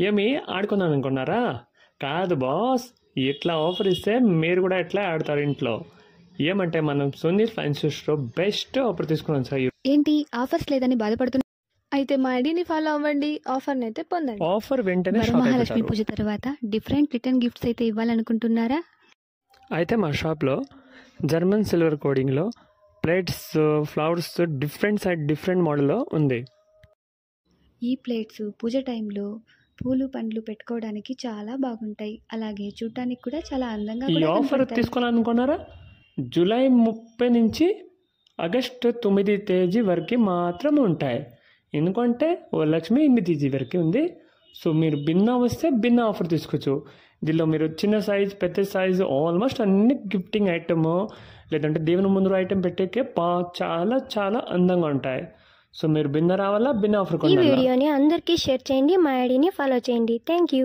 ఏమి ఆడుకుందాం అనుకున్నారా? కాదు బాస్, ఇట్లా ఆఫర్ ఇస్తే మీరు కూడా ఎట్లా ఆడతారు ఇంట్లో. ఏమంటే మనం సునీల్ ఫ్యాన్సీ స్టోర్లో బెస్ట్ ఆఫర్ తీసుకున్నాం సార్. ఏంటి ఆఫర్స్ లేదని బాధపడుతున్నా? అయితే మా ఐడిని ఫాలో అవ్వండి, ఆఫర్ని అయితే పొందండి. ఆఫర్ వెంటనే వరమహాలక్ష్మి పూజ తర్వాత డిఫరెంట్ రిటర్న్ గిఫ్ట్స్ అయితే ఇవ్వాలనుకుంటున్నారా? అయితే మా షాప్లో జర్మన్ సిల్వర్ కోడింగ్లో ప్లేట్స్, ఫ్లవర్స్ డిఫరెంట్ మోడల్లో ఉంది. ఈ ప్లేట్స్ పూజ టైంలో పూలు పండ్లు పెట్టుకోవడానికి చాలా బాగుంటాయి. అలాగే చూడటానికి కూడా చాలా అందంగా ఈ కూడా ఆఫర్ కనపడతాయి. తీసుకోవాలనుకున్నారా? జూలై 30 నుంచి ఆగస్టు 9 తేదీ వరకు మాత్రం ఉంటాయి. ఎందుకంటే వరలక్ష్మి 8 తేదీ వరకు ఉంది. సో మీరు భిన్న వస్తే భిన్న ఆఫర్ తీసుకోవచ్చు. దీనిలో మీరు చిన్న సైజ్, పెద్ద సైజు ఆల్మోస్ట్ అన్ని గిఫ్టింగ్ ఐటమ్ లేదంటే దేవుని ముందు ఐటమ్ పెట్టేకే చాలా చాలా అందంగా ఉంటాయి. సో మీరు భిన్న రావాలా, భిన్న ఆఫర్ ఈ కొనాలా? వీడియోని అందరికీ షేర్ చేయండి, మా ఐడిని ఫాలో చేయండి. Thank you.